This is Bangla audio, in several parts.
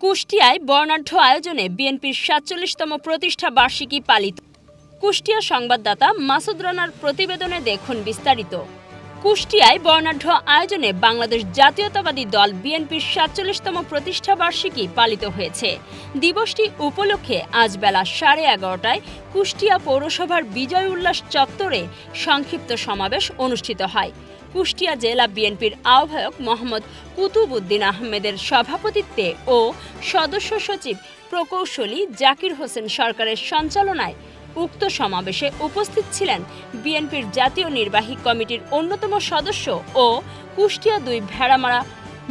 কুষ্টিয়ায় বর্ণাঢ্য আয়োজনে বিএনপির ৪৭তম প্রতিষ্ঠা বার্ষিকী পালিত। কুষ্টিয়া সংবাদদাতা মাসুদ রানার প্রতিবেদনে দেখুন বিস্তারিত। কুষ্টিয়ায় বর্ণাঢ্য আয়োজনে বাংলাদেশ জাতীয়তাবাদী দল বিএনপির ৪৭তম প্রতিষ্ঠা বার্ষিকী পালিত হয়েছে। দিবসটি উপলক্ষে আজ বেলা 11:30টায় কুষ্টিয়া পৌরসভার বিজয় উল্লাস চত্বরে সংক্ষিপ্ত সমাবেশ অনুষ্ঠিত হয়। কুষ্টিয়া জেলা বিএনপির আহ্বায়ক মোহাম্মদ কুতুবউদ্দিন আহমেদের সভাপতিত্বে ও সদস্য সচিব প্রকৌশলী জাকির হোসেন সরকারের সঞ্চালনায় উক্ত সমাবেশে উপস্থিত ছিলেন বিএনপির জাতীয় নির্বাহী কমিটির অন্যতম সদস্য ও কুষ্টিয়া ২ ভেড়ামারা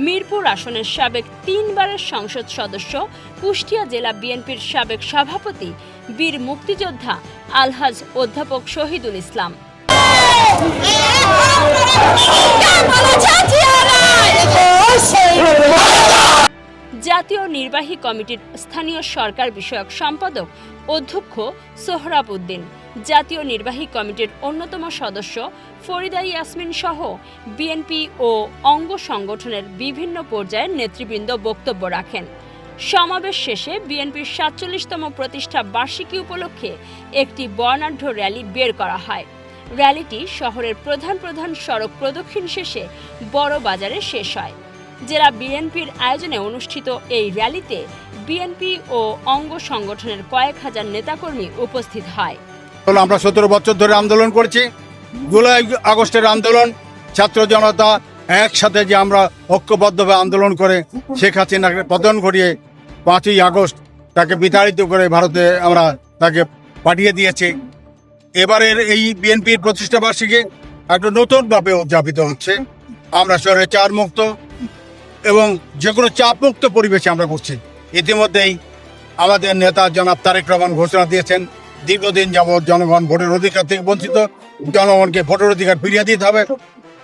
মিরপুর আসনের সাবেক ৩ বারের সংসদ সদস্য, কুষ্টিয়া জেলা বিএনপির সাবেক সভাপতি বীর মুক্তিযোদ্ধা আলহাজ অধ্যাপক শহীদুল ইসলাম। জাতীয় নির্বাহী কমিটির স্থানীয় সরকার বিষয়ক সম্পাদক অধ্যক্ষ সোহরাব উদ্দিন, জাতীয় নির্বাহী কমিটির অন্যতম সদস্য ফরিদা ইয়াসমিন সহ বিএনপি ও অঙ্গ সংগঠনের বিভিন্ন পর্যায়ের নেতৃবৃন্দ বক্তব্য রাখেন। সমাবেশ শেষে বিএনপির ৪৭তম প্রতিষ্ঠা বার্ষিকী উপলক্ষে একটি বর্ণাঢ্য র্যালি বের করা হয়। র্যালিটি শহরের প্রধান সড়ক প্রদক্ষিণ শেষে বড় বাজারে শেষ হয়। জেলা বিএনপির আয়োজনে অনুষ্ঠিত এই র্যালিতে বিএনপি ও অঙ্গ সংগঠনের কয়েক হাজার নেতাকর্মী উপস্থিত হয়। আমরা ১৭ বছর ধরে আন্দোলন করেছি। জুলাই আগস্টের আন্দোলন, ছাত্র জনতা একসাথে যে আমরা ঐক্যবদ্ধভাবে আন্দোলন করে শেখ হাসিনাকে পতন ঘটিয়ে ৫ই আগস্ট তাকে বিতাড়িত করে ভারতে আমরা তাকে পাঠিয়ে দিয়েছি। এবারের এই বিএনপির প্রতিষ্ঠা বার্ষিকী একটা নতুনভাবে উদযাপিত হচ্ছে। আমরা স্বৈরাচার মুক্ত এবং যে কোনো চাপ মুক্ত পরিবেশে আমরা করছি। ইতিমধ্যেই আমাদের নেতা জনাব তারেক রহমান ঘোষণা দিয়েছেন, দীর্ঘদিন যাবৎ জনগণ ভোটের অধিকার থেকে বঞ্চিত, জনগণকে ভোটের অধিকার ফিরিয়ে দিতে হবে।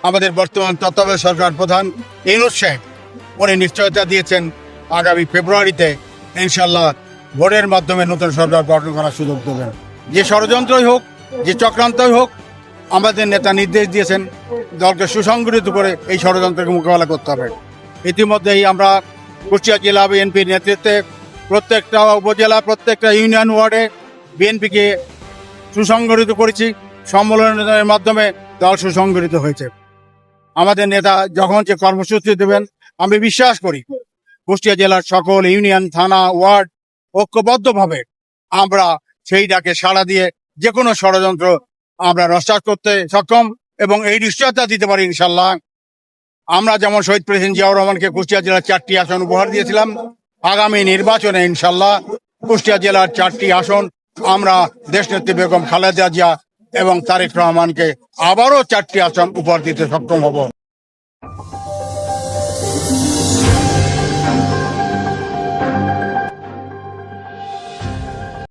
আমাদের বর্তমান তত্ত্বাবধায়ক সরকার প্রধান ইউনূস সাহেব উনি নিশ্চয়তা দিয়েছেন আগামী ফেব্রুয়ারিতে ইনশাল্লাহ ভোটের মাধ্যমে নতুন সরকার গঠন করার সুযোগ দেবেন। যে ষড়যন্ত্রই হোক, যে চক্রান্তই হোক, আমাদের নেতা নির্দেশ দিয়েছেন দলকে সুসংগঠিত করে এই ষড়যন্ত্রকে মোকাবেলা করতে হবে। ইতিমধ্যেই আমরা কুষ্টিয়া জেলা বিএনপির নেতৃত্বে প্রত্যেকটা উপজেলা, প্রত্যেকটা ইউনিয়ন ওয়ার্ডে বিএনপিকে সুসংগঠিত করেছি। সম্মেলনের মাধ্যমে দল সুসংগঠিত হয়েছে। আমাদের নেতা যখন যে কর্মসূচি দেবেন, আমি বিশ্বাস করি কুষ্টিয়া জেলার সকল ইউনিয়ন, থানা, ওয়ার্ড ঐক্যবদ্ধভাবে আমরা সেই ডাকে সাড়া দিয়ে যে কোনো ষড়যন্ত্র আমরা নস্যাৎ করতে সক্ষম এবং এই নিশ্চয়তা দিতে পারি ইনশাল্লাহ। আমরা যেমন শহীদ প্রেসিডেন্ট জিয়াউর রহমানকে কুষ্টিয়া জেলার 4টি আসন উপহার দিয়েছিলাম, আগামী নির্বাচনে ইনশাল্লাহ কুষ্টিয়া জেলার 4টি আসন আমরা দেশনেত্রী বেগম খালেদা জিয়া এবং তারেক রহমানকে আবারও 4টি আসন উপহার দিতে সক্ষম হব।